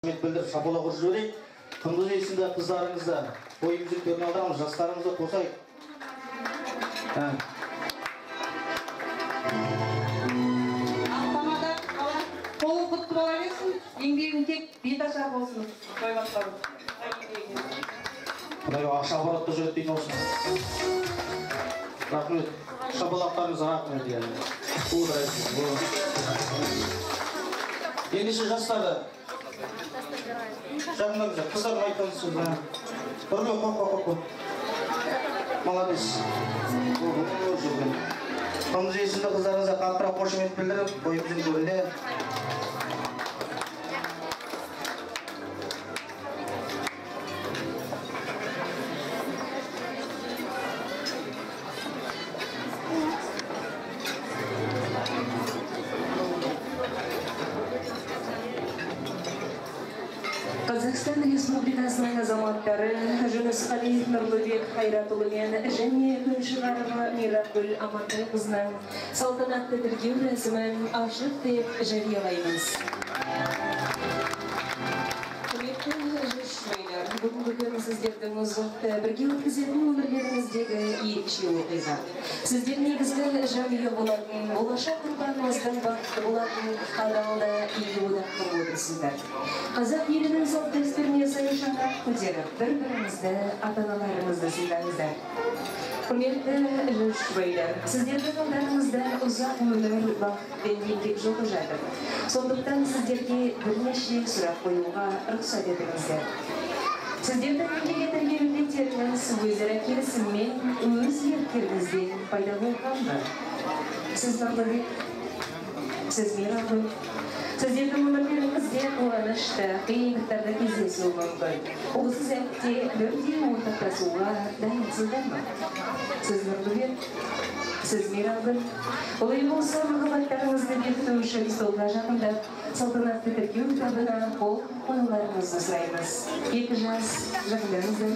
Bildirip şapola kurucu vereyim. Kunduz eğitimde kızlarınızda boyumuzun körünü aldırmamız, jastlarımızda qolsayık. Atlamada kolu kutlu olabilsin, еңбегің tek бет ашар болсын. Қойбақтарым. Құдай ақша апаратта жүреді дейін olsun. Рахмет. Шапалақтарыңызға рахмет. Ендеше жастарды жағындаңыздар, қыздардың айтқансыз. Бірлі қоп. Молодец. Қымыз есімді қыздарыңызға қаттырақ қошемет білдіріп, бойымыздың көрінде. Қазақстан Республикасының азаматтары Жүніс Қалиев Нұрлыбек Қайратұлы мен және Күншығарова Миракүл Амантай-қызының салтанатты тіркеу рәсімін ашық деп жариялаймыз. Бүгінгі күн сіздердің ұзақты бірге өткізетін өмірлеріңіздегі ерекше оқиға. Сіздер негізгі жанұя болатын, болашақ ұрпағыңыздың бақытты болатын адалда игі одақтың отырсыздар. Қазақ елінің салт дәстүріне сай шаңырақ көтеріп, бір-біріңізді ата-аналарыңызды сыйлаңыздар. Құрметті жүргізушілер, сіздердің алдарыңызда ұзақ өмір, бақыт пен еңбек жолы жатыр. Сондықтан сіздерге бірнеше сұрақ қоюға рұқсат етіңіздер. Сіздердің мемлекеттік еңбектеріңіз өзара келісіммен өз еркіңізден пайда болған ба? Сіз Нұрлыбек, сіз Миракүл, сіздердің өмірлеріңізде қуанышты, қиындықтарда кездесуі мүмкін. Осы сәтте бірдей ортақтасуға дайынсыздар ма? Сіз Нұрлыбек, сіз Миракүл, олай болса махаббаттарыңызды бекіту үшін столға жақындап, салтанатты тіркеу кітабына қол қоюларыңызды сұраймыз. Екі жас жақындарыңыздар.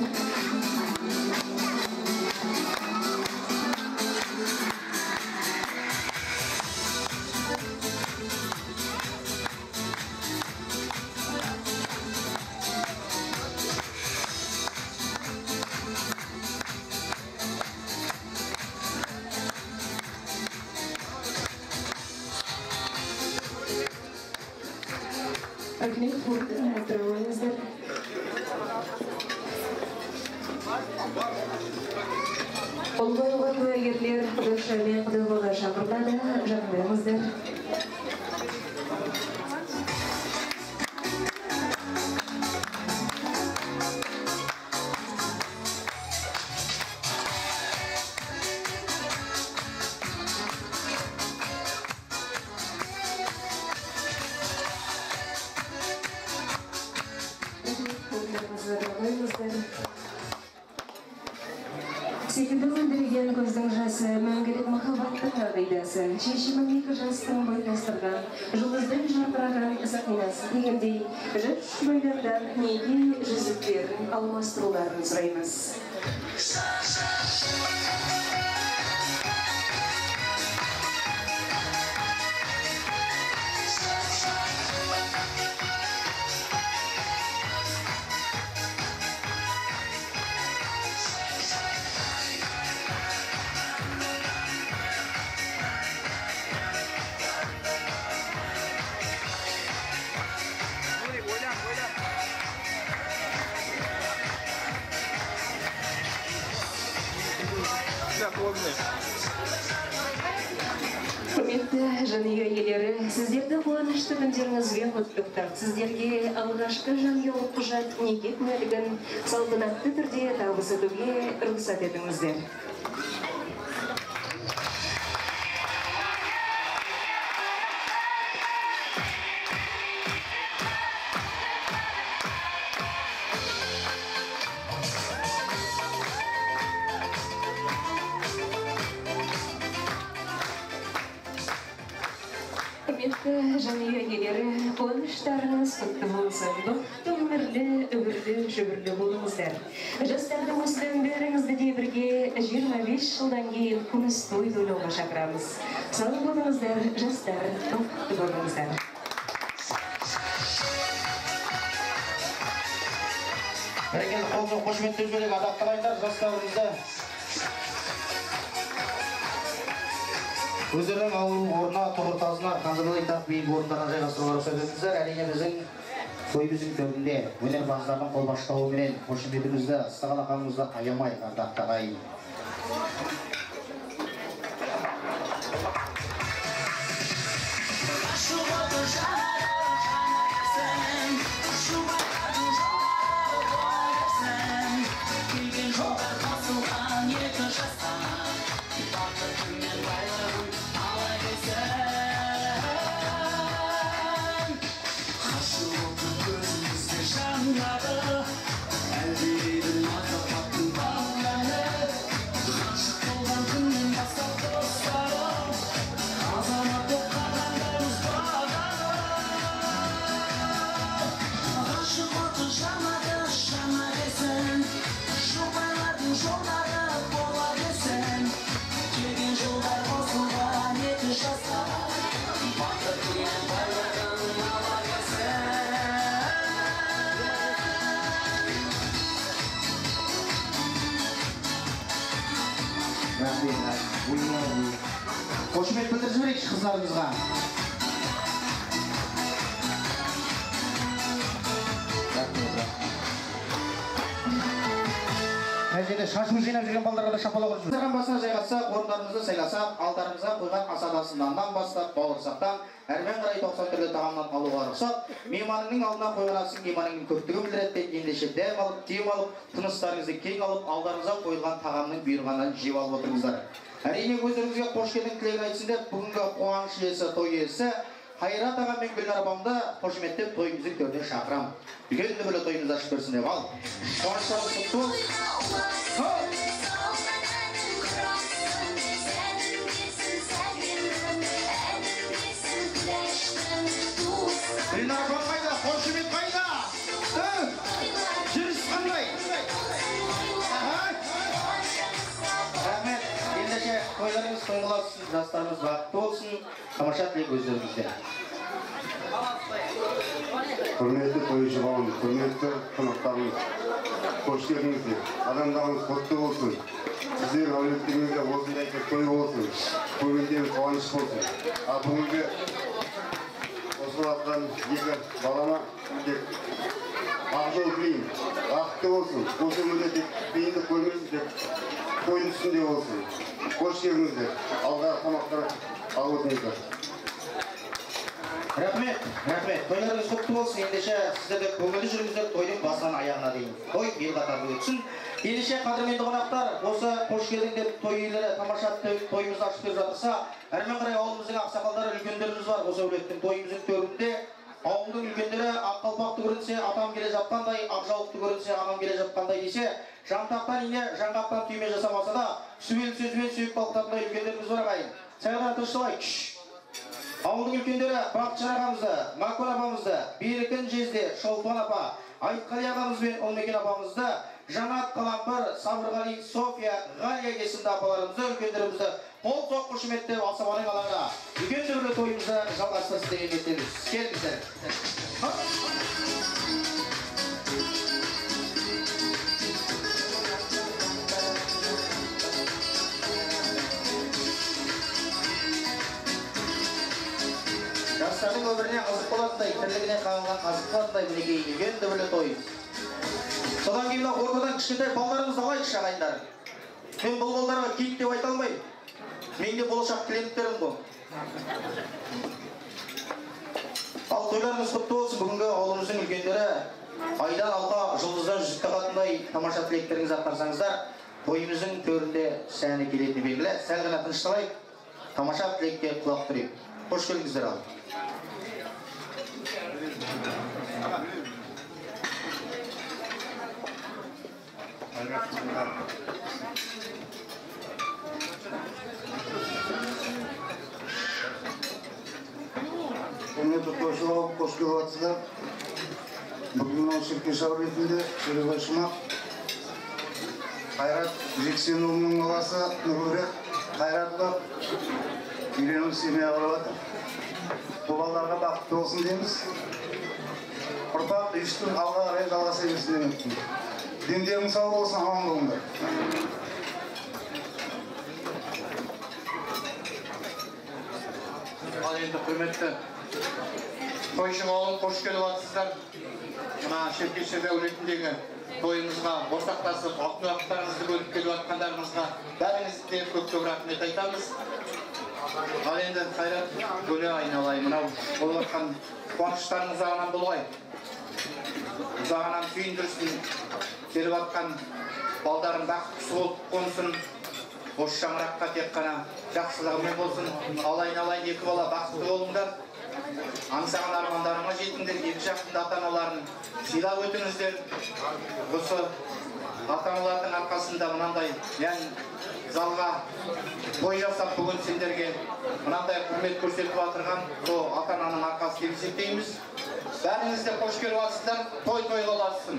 Рахмет, отырыңыздар. Қол қоюға куәгерлер Құдықша мен Құдықболға шақырылады, жақындарыңыздар. Секілді өндірген көздің жасы, мәңгілік махаббаттың қағидасы, шешімін екі жастың байластырған, жұлдыздың жапыраған сақинасы дегендей, жүз бойлардан неге жүзіктерін алмастыруларын сұраймыз. Құрметті жанұя иелері, сіздерді қуанышты күндеріңізбен құттықтап, сіздерге алғашқы жанұялық құжат неке куәлігін салтанатты түрде табыс етуге рұқсат етіңіздер. Құрметті жанұя иелері, қуаныштарыңыз құтты болсын, бақытты өмірлі, үгірлі, жүгірлі болыңыздар. Жастардың осыдан бәріңізді де бірге 25 жылдан кейін күміс той тойлауға шақырамыз. Сау болыңыздар, жастар, бақытты болыңыздар. Бәрекелді қолмен қошеметтеп жіберейік, адақталайындар жастарымызды. Өздерінің ауыл орнына, тұғыр тазына, қанзырлы итақ бейін орындарына жайғастыруға рұқсат етіңіздер. Әрине біздің тойымыздың төрінде өнерпаздардың қолбаштауымен қошеметімізді, ыстаған ақаңызды аямай ардақтағайын. Қошемет білдіріп жіберейікші қыздарымызға. Әр жерде шашын жинап жүрген балдарға да шапалақ ұрып жүрген басына жайғатсақ, орындарымызды сайласақ, алдарымызға қойған асадасынан бастап, бауырсақтан, әрмен қарай 90 түрлі тағамнан алуға рұқсат. Мейманыңның алдына қойған асын мейманыңның көптігін білдіреді. Ендеше дәм алып, тем алып, тыныстарыңызды кең алып, алдарыңызға қойылған тағамның бұйырғанын жеп алып отырыңыздар. Әрине өздеріңізге қош келдің тілегін айтсын деп, бүгінгі қуаныш иесі, той иесі Хайрат аға мен Гүлнар апамды қошеметтеп тойымыздың төріне шақырам. Үлкен бөле тойымызды ашып берсін деп ал. Қуаныштарыңыз құтты болсын. Гүлнар апам қайда? Қошемет қайда? Жүріс қандай? Рахмет. Ендеше тойларыңыз тойға болсын, жастарымыз бақытты болсын. Тамаша тілек өздеріңізде. Құрметті тойшы бауын, құрметті қонақтарымыз, қош келдіңіздер. Адамдарыңыз құтты болсын. Сіздер әулеттігіңізде осындай той болсын. Көңілден қуаныш болсын. Ал бүгінгі осы уақыттан екі балама тек ақжол тілеймін. Бақытты болсын. Осы өмірде тек қиындық көрмесін, тек тойдың үстінде болсын. Қош келдіңіздер. Алдағы тамақтар алып өтіңіздер. Рахмет, рахмет. Тойларыңыз құтты болсын. Ендеше сіздерді көңілді жүріңіздер тойдың басынан аяғына дейін. Той ел қатарлы өтсін. Ендеше қадірменді қонақтар, осы қош келдің деп той иелері тамаша тойымызды ашып беріп жатырса, әрмен қарай ауылымыздың ақсақалдары, үлкендеріміз бар. Осы әулеттің тойымыздың төрінде ауылдың үлкендері аққалпақты көрінсе, атам келе жатқандай, ақжауықты көрінсе, анам келе жатқандай десе, жантақтан ине, жаңғақтан түйме жасамаса да, сүбел сөзбен сүйек балқытатындай үлкендеріміз бар ағайын. Сәғана тынышталайық. Ауылдың үлкендері Бақытжан ағамызды, Макон апамызды, Берекін жезде, Шолпан апа, Айтқали ағамыз бен Олмекен апамызды, Жанат Қаламбыр, Сабырғали, София, Ғалия кесімді апаларымызды, үлкендерімізді қол соқ қошеметтеп Алсаманың алаңына үлкен түрлі тойымызды жалғастырсын деген ниеттеміз. Келіңіздер. Жастардың өміріне қызық болатындай, тірлігіне қағылған қазық болатындай мінекей үлкен түрлі той. Содан кейін ортадан кішкентай балаларымызды алайықшы ағайындар. Мен бұл балаларға киік деп айта алмаймын. Менде болашақ клиенттерім бұл. Ал тойларыңыз құтты болсын. Бүгінгі ауылымыздың үлкендері айдан алға жұлдыздан жүзік тағатындай тамаша тілектеріңіз ақтарсаңыздар, тойымыздың төрінде сәні келетіні белгілі. Сәл ғана тынышталайық, тамаша тілекке құлақ түрейік. Қош келдіңіздер ал. Құрметті тойшылау, қош келіп жатсыздар. Бүгін Шеркеш әулетінде Шеребай Шымақ, Қайрат Жексенұлының баласы Нұрбек Қайратұлы үйленіп семья құрып жатыр. Бұл балаларға бақытты болсын дейміз. Ұрпақ үйістің алға қарай жалғаса берсін деп Дендерің сау болсын, аман болыңдар. Ал енді құрметті тойшы қауым, қош келіп жатсыздар. Мына Шеркеше дәулетіндегі тойымызға ортақтасып, алтын уақыттарыңызды бөліп келіп жатқандарыңызға бәріңізге көп рахмет айтамыз. Ал енді Қайрат, бөле айналайын, мынау болып жатқан қуаныштарыңыз жағынан болғай. Жағынан сүйіндірсін, келіп жатқан балдарың бақыттысы болып қонсын. Осы шаңыраққа тек қана жақсылығымен болсын. Алайын екі бала бақытты болыңдар. Аңсаған армандарыңа жетіңдер. Екі жақтың ата-аналарын сыйлап өтіңіздер. Осы ата-аналардың арқасында мынандай залға той жасап бүгін сендерге мынандай құрмет көрсетіп отырған сол ата-ананың арқасы деп есептейміз. Бәріңіз де қош келіп жатсыздар. Той боласын.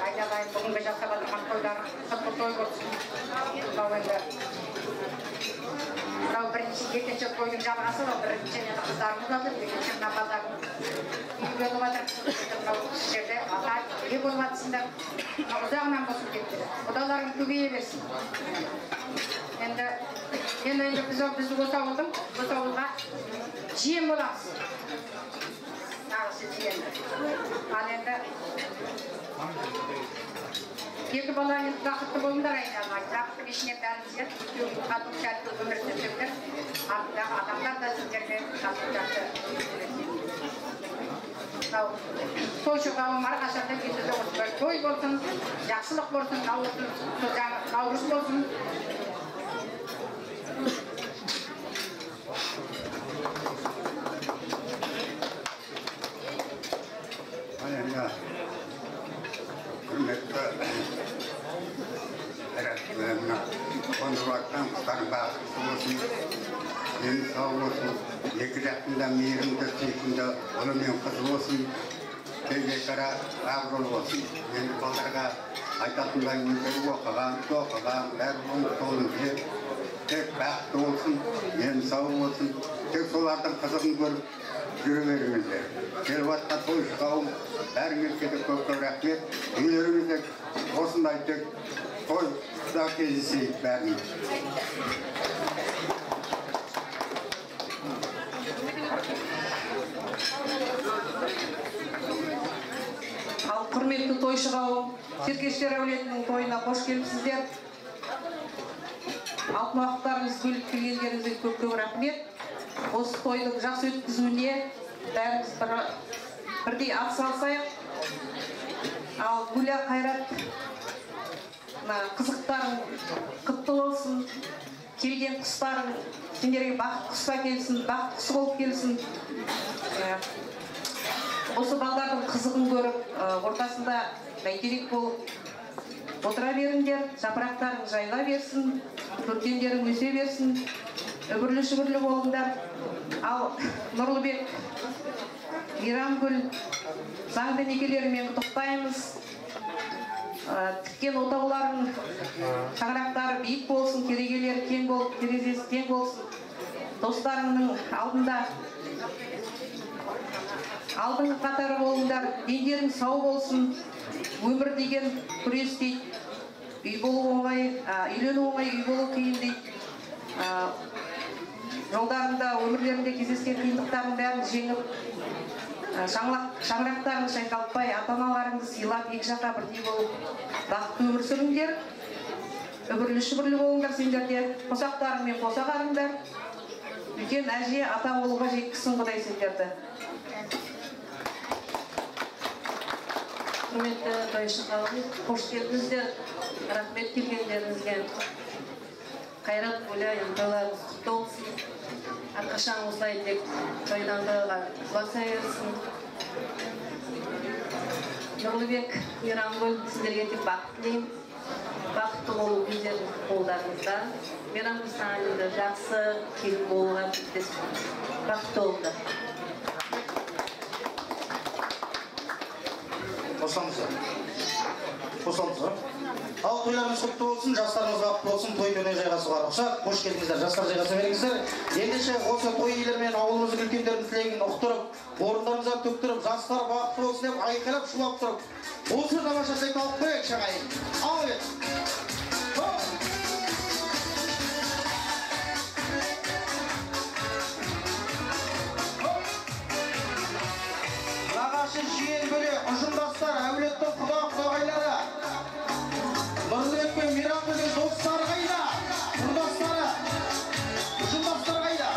Айналайын бүгінгі жасап отырған тойларың құтты той болсын. Мынау бірінші, екінші тойдың жалғасы ғой. Бірінші қыздарымыз алды, екінші мына базардың үй болып жатыр. Мынау жерде ата үй болып жатсыңдар. Ұзағынан болсын депті. Құдаларың көбейе берсін. Енді біз осы ауылға жиен боламыз. Ал енді екі бала бақытты болыңдар айналайын. Бақытты кешіне бәріңіздер тату-тәтті өмір сүріңдер. Артындағы адамдар да сіздерге тату-тәтті тойшы қауым әрқашанда кезінде осындай той болсын, жақсылық болсын, наурыз болсын. Құрметті әрәттілеріне қондырваттан құстарын бақытты болсын, дені сау болсын, екі жақтында мейірімді, сүйкімді, ұлы мен қызы болсын, келге қара ағыл болсын. Енді балдарға айтатындай өздері оқыған, бәрі оңды деп, тек бақытты болсын, дені сау болсын, тек солардың қызығын көріп жүре беріңіздер. Келіп жатқан тойшы қауым, бәріңізге де көп рахмет. Үйлеріңізде осындай тек тойда кездесейік бәріңіз. Ал құрметті тойшы қауым, Шеркештер әулетінің тойына қош келіпсіздер. Алтын уақыттарыңыз бөліп келгендеріңізге көп рахмет. Осы тойдың жақсы өткізуіне бәріміз бірдей атсалысайық. Ал Гүлия, Қайрат, қызықтарың құтты болсын, келген құстарың сендерге бақыт құсқа келсін, бақыт құсы болып келсін. Осы балдардың қызығын көріп, ортасында бәйтерек болып отыра беріңдер, жапырақтарың жайла берсін, көркендерің өсе берсін, үбірлі-шүбірлі болыңдар. Ал Нұрлыбек, Ирамгүл, заңды некелерімен құттықтаймыз. Тіккен отауларың шаңырақтары биік болсын, керегелері кең болып, терезесі кең болсын. Достарыңның алдыңғы қатары болыңдар, дендерің сау болсын. Өмір деген күрес дейді. Үй болу оңай, үйлену оңай, үй болу қиын дейді. Жолдарында, өмірлерінде кездескен қиындықтардың бәрін жеңіп, шаңырақтарын шайқалтпай, ата-аналарыңды сыйлап, екі жаққа бірдей болып, бақытты өмір сүріңдер. Үбірлі-шүбірлі болыңдар сендерде, қосақтарыңмен қоса қарыңдар. Үлкен әже, ата болуға жеткізсін Құдай сендерді. Құрметті тойшы қауым, қош келдіңіздер. Рахмет келгендеріңізге. Қайрат, Гүлия, тойларыңыз құтты болсын. Әрқашан осылай тек тойдан тойға ұласа берсін. Нұрлыбек, Мейрамгүл, сіздерге тек бақыт тілеймін. Бақытты болу өздеріңіздің қолдарыңызда. Мейрамгүл, саған енді жақсы келін болуға тілектеспін. Бақытты болыңдар. Қосамыз ба? Ал тойларымыз құтты болсын, жастарымыз бақытты болсын, той төне жайғасуға рұқсат. Қош келдіңіздер, жастар жайғаса беріңіздер. Ендеше осы той иелерімен ауылымыздың үлкендерінің тілегін ұқтырып, орындарыңызға төктіріп, жастар бақытты болсын деп айқайлап шулап тұрып, осы тамаша сәйт алып қояйық шағайын. Ал бет. Нағашы жиен бөле, ұжымдастар, әулеттің құда-құдағайлары, Нұрлыбек пен Мейрамгүлдің достары қайда? Құрдастары, ұжымдастар қайда?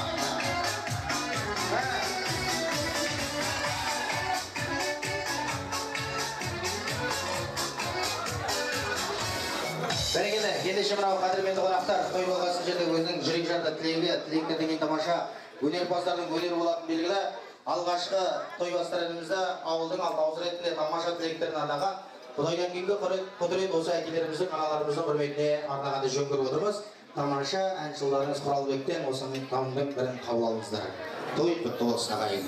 Бәрекелді, ендеше мынау қадірменді қонақтар, той болғасын жерде өзінің жүрек жарды тілектер деген тамаша өнерпаздардың өнері болатын белгілі. Алғашқы той бастарымызда ауылдың алтауыз ретінде тамаша тілектерін арнаған. Құдайдан кейінгі құдірет осы әкелеріміздің, аналарымыздың құрметіне арнағанды жөн көріп отырмыз. Тамаша әншілеріңіз Құралбектен осының тамының бірін қабыл алыңыздар. Той құтты болсын ағайын.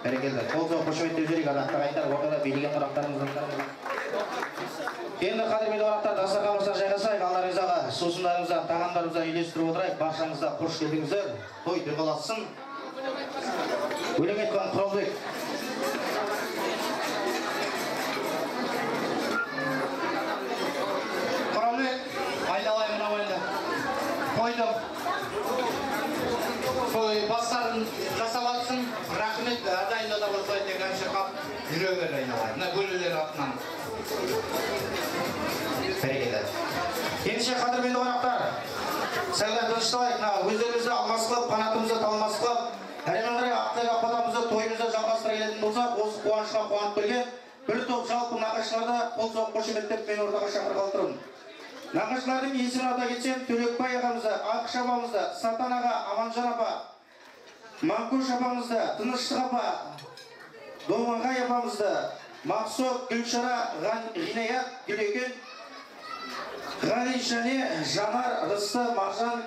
Бәрекелді. Қол соғып қошеметтеп жіберейік, ағайындар, ортада билеген қонақтарымыздың Енді қадірменді қонақтар, дастарханымызға жайғасайық, Алла ризаға сусындарымызға, тағамдарымызға үйлестіріп отырайық. Баршаңызға қош келдіңіздер. Той дұғаласын. Өлең айтқан Құралбек. Құралбек, айналайын мына ойында. Қойдым. Той бастарын жасап атсын. Рахмет, әрдайында да болса тек әнші қап жүре бер айналайын. Мына бөлелер атынан. Бәрекелді. Ендеше қадірменді қонақтар, сәлем тынышталайық. Өздерімізді алмас қылып, қанатымызды талмас қылып, әрмен қарай ақтайық апатамызды тойымызды жалғастыра келетін болсақ, осы қуанышқа қуанып келген бір топ жалпы нағашыларды қол соғып қошеметтеп мен ортаға шақырғалы тұрмын. Нағашылардың есімін ата кетсем, Төлекбай ағамызды, Ақыш апамызды, Сатан аға, Аманжан апа, Манкуш апамызды, Тыныштық апа, Домағай апамызды, Мақсот, Гүлшара, Ғинаят, Гүлекен, Ғали және Жанар, Рысты, Мағжан,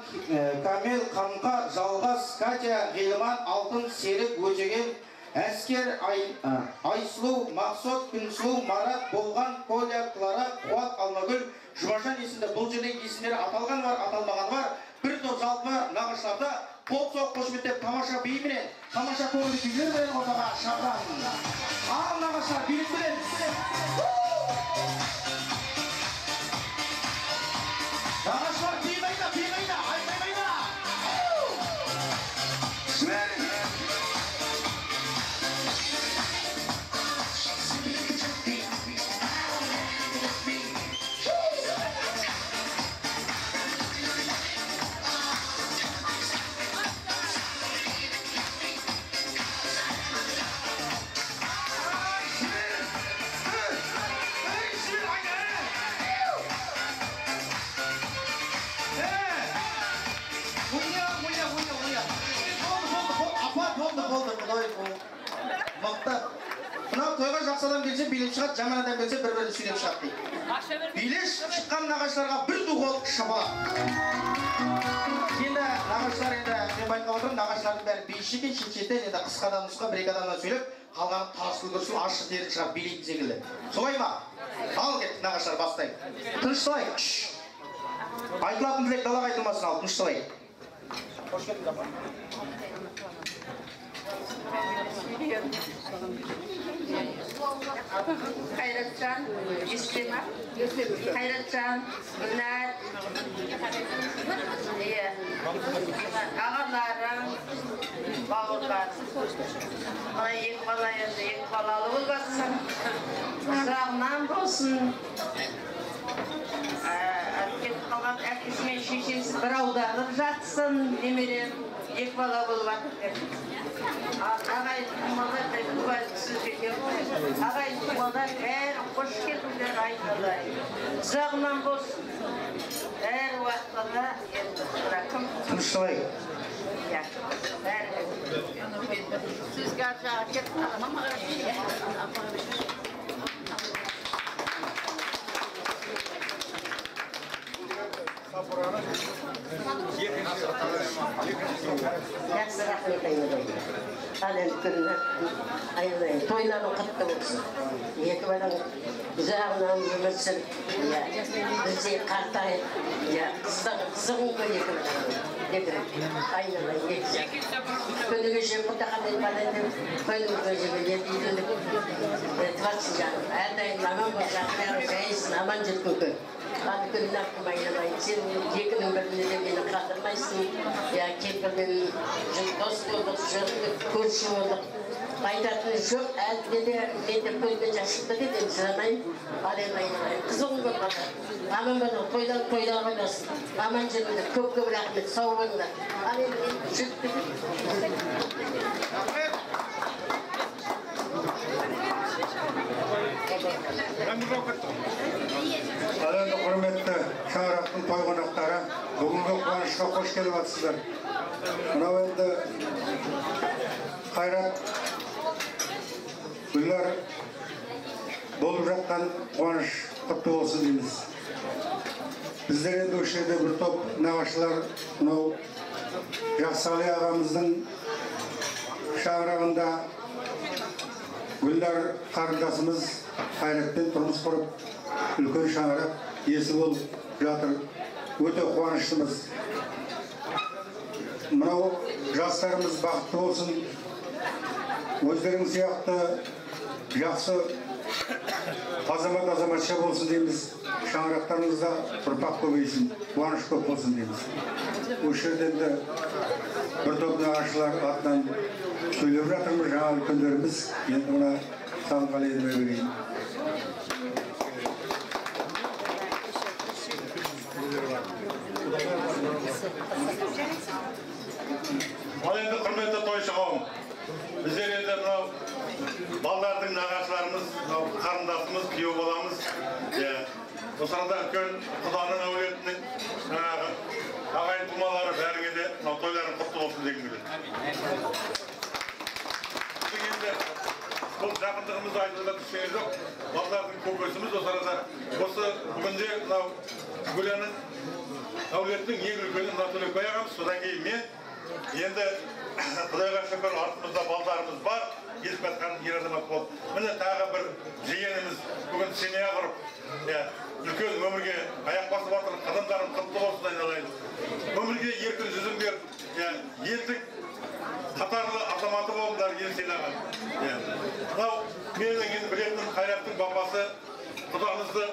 Камел, Қамқа, Жалғас, Катя, Ғилман, Алтын, Серік, Өтеген, Әскер, Айсылу, Мақсот, Күнсылу, Марат, Болған, Коля, Клара, Қуат, Алмагүл, Жұмашан есімді бұл жердегі есімдері аталған бар, аталмаған бар. Бір топ жалпы нағашыларда қол соқ қошеметтеп тамаша биіменен, тамаша көңілді күйлер берен ортаға шақырам. Ал нағашылар билік білен. Nağaçlar kıymayla, aymaymayla. Şümerin. Мақтап. Мынау тойға жақсы адам келсе билеп шығады, жаман адам келсе бір-бірін сөйлеп шығады дейді. Билеш шыққан нағашыларға бір ду қол шапалақ. Енді нағашылар енді мен байқап отырмын, нағашылардың бәрі бейші екен, шет-шеттен енді қысқадан нұсқа бір-екі адамнан сөйлеп, қалғаны тарсыл-күрсіл ашық терін шығарып билейтін секілді. Солай ма? Ал кеттік нағашылар бастайық. Тынышталайық. Айтылатын тілек далаға айтылмасын, ал тынышталайық. Қош келдіңіз апа. Қайратжан, Естема, Қайратжан, Гүлнат, ағаларым, бауырлар. Мына екі бала енді екі балалы болғасын, жағынан болсын. Кетіп қалған әкесі мен шешесі бір аударып жатсын, немерем, екі бала болып атыр. Ағайын тұмалар да туған сізге деп ағайын тұмалар бәрі қош келдіңдер айналайын. Жағынан болсын. Әр уақытта енді бұрақым. Тынышталайық. Сізге аржаға кетіп қаламам ағайын. Жақсы рахмет айналайын. Ал енді күніне айналайын. Тойларың құтты болсын. Екі балаң жағынан өмір сүріп, бізде қартайып, қызығың көл екі балаң. Айналайын, екі жақ. Күні кеше құттақандай балайды, қойдың көзігі еді, тварсын жағын. Әрдайын аман бол жағын, жайсын, аман жүрген көл. Ады күнін аққым айналайын. Сен екінің біріне де мені қатырмайсың. Кепірмен дос болдық, көрші болдық. Айтатын жоқ, әлде де менде көзбен жасықты дедім, сұрамайын. Адем айналайын. Қызығын көп қата. Аман болдық, тойдан қойдасын. Аман жүріңдер, көп-көп рахмет, сау болыңдар. Адем жүріп Ал енді құрметті шаңырақтың той қонақтары, бүгінгі қуанышқа қош келіп жатсыздар. Мынау енді Қайрат Гүлнар болып жатқан қуаныш құтты болсын дейміз. Біздер енді осы жерде бір топ нағашылар, мынау Жақсағали ағамыздың шаңырағында Гүлнар қарындасымыз Қайратпен тұрмыс құрып үлкен шаңырақ иесі болып жатыр. Өте қуаныштымыз. Мынау жастарымыз бақытты болсын. Өздерің сияқты жақсы азамат азаматша болсын дейміз. Шаңырақтарыңызда ұрпақ көбейсін, қуаныш көп болсын дейміз. Осы жерден де бір топ нағашылар атынан сөйлеп жатырмыз, жаңа үлкендеріміз. Енді мына Сағынғалиевке берейін. Ал енді құрметті тойшы қауым, біздер енді мынау балдардың нағашыларымыз, қарындасымыз, күйеу баламыз, осы арада үлкен құданың әулетінің ағайын тумалары бәріңе де мынау тойларын құтты болсын дегім келеді. Енді бұл жақындығымызды айтуға түскені жоқ, балдардың көкесіміз осы арада осы бүгінде мынау Гүләнің әулетінің ең үлкені мына Төлекбай ағамыз, содан кейін мен енді Құдайға шүкір артымызда балдарымыз бар, келіп жатқан ер азамат болып. Міне тағы бір жиеніміз бүгін семья құрып, үлкен өмірге аяқ басып жатыр, қадамдарым құтты болсын айналайын. Өмірге еркін жүзіңдер, елдің қатарлы азаматы болыңдар, ел сыйлаған. Мынау менің енді білетінім Қайраттың бапасы, құдамызды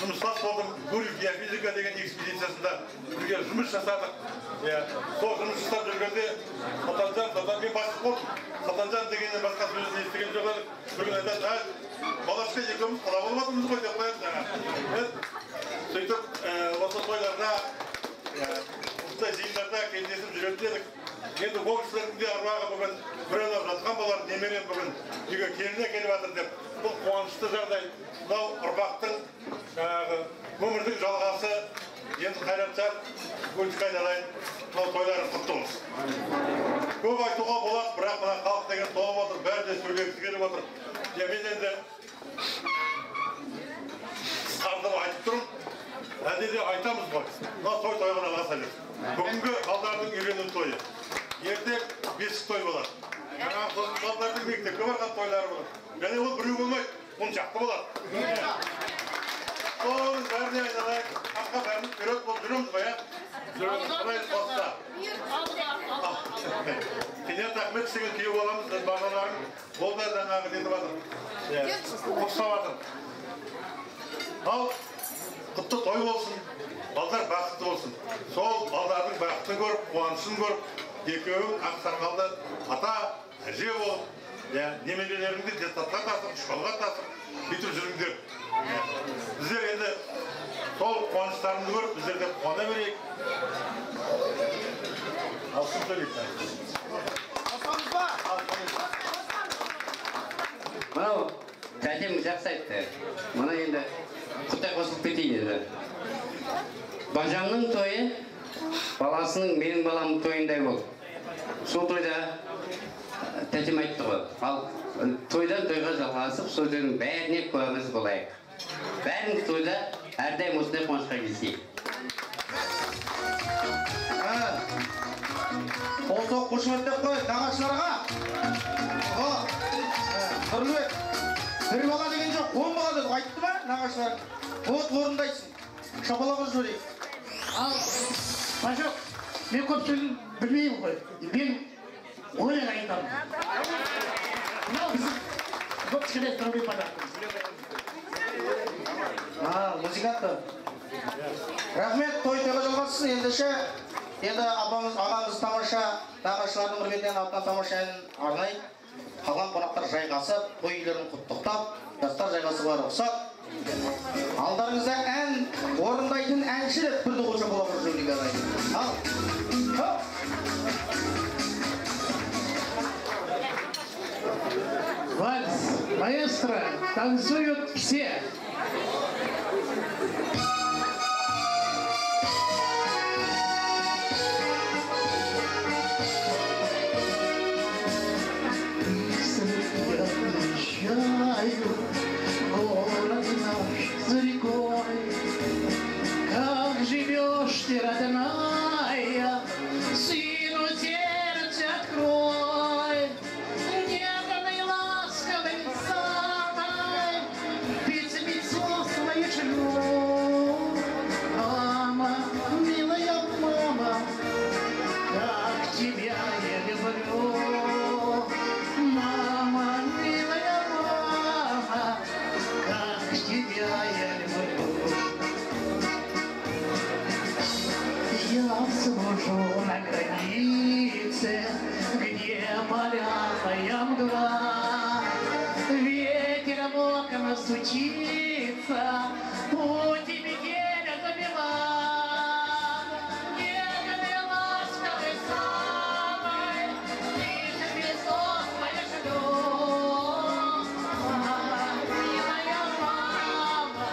жұмыстас болдым, Гурьев геофизика деген экспедициясында бірге жұмыс жасадық. Сол жұмыс жасап жүргенде Сатанжан, мен бастық болдым. Сатанжан дегеннен басқа сөзін естіген жоқ едік. Bir gün айтады, балашқа екеуміз қала болмадымыз ғой деп қояды. Сөйтіп, осы тойларда, осындай жиындарда кездесіп жүретін едік. Енді ол кісілердің де аруағы бүгін біреулер жатқан болар, немерем бүгін үйге келіне келіп жатыр деп. Бұл қуанышты жағдай. Мынау ұрпақтың өмірдің жалғасы, енді Қайратжан Гүлдік айналайын, мынау тойларын құтты болсын. Көп айтуға болады, бірақ мына халық деген толып отыр, бәрі де сөйлегісі келіп отыр. Мен енді қысқартып айтып тұрмын, әдеде айтамыз ғой. Мына той тойға аса берсін. Бүгінгі балдардың үйрену тойы. Ертең бесік той болады. Жаңағы балдардың мектепке барған тойлары болады. Және ол біреу болмайды, он шақты болады. Соның бәріне айналайық, аққа бәріміз көрет болып жүрміз ғой, Құдай қосса. Кенет Ахмет деген күйеу боламыз, біз бағаларың ол да жаңағы нетіп жатыр. Құттықтап жатыр. Ал құтты той болсын, балдар бақытты болсын. Сол балдардың бақытын көріп, қуанышын көріп, екеуің ақсақалды ата, әже болып, немерелеріңді детсадқа тасып, школға тасып, бүйтіп жүріңдер. Біздер енді сол қуаныштарыңды көріп, біздер де қуана берейік. Алсын төлейік. Мынау тәтем жақсы айтты. Мұны енді құттай қосылып кетейін еді. Бажамның тойы баласының менің баламның тойындай болды. Сол тойда тәтем айтты ғой. Ал тойдан тойға жалғасып, сол тойдың бәріне куәміз болайық. Бәріміз тойда әрдайым осындай қуанышқа келсейік. Осы қошеметтеп қойып, нағашыларға. Бірлік, бір бала деген жоқ, 10 бала деді, айтты ма нағашылар? Вот орындайсың. Шапалаға жөрейік. Ал, Бажок, мен көп сөйлін білмеймін ғой. Мен өлең айтамын. Мынау біз көп кішкене тұрмай бадақпыз. Музыканты. Рахмет, той тойға жалғассын. Ендеше, енді ағамыз тамаша, нағашылардың құрметінен атынан тамаша әнін арнай. Қалған қонақтар жайғасып, той үйлерін құттықтап, жастар жайғасуға рұқсат. Алдарыңызда ән орындайтын әнші деп бірді қойша бола жүргенге арнайды. Ал. Вальс, маэстро, танцуют все. Город наш за рекой, как живешь ты, родная, сыну сердце открой, нежной, ласковой, самой, пиццами солнце, где полярная мгла, ветер в окна стучится, путь и метель замела, нежный ласковый самой, ближе песок моя живет. Милая мама,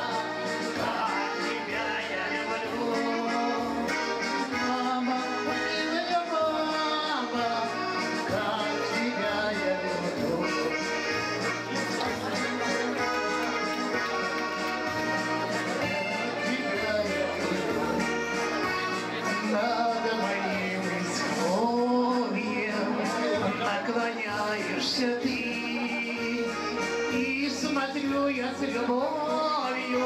как тебя я люблю. Мама, милая мама, как тебя я люблю. Над моим изголовьем наклоняешься ты, и смотрю я с любовью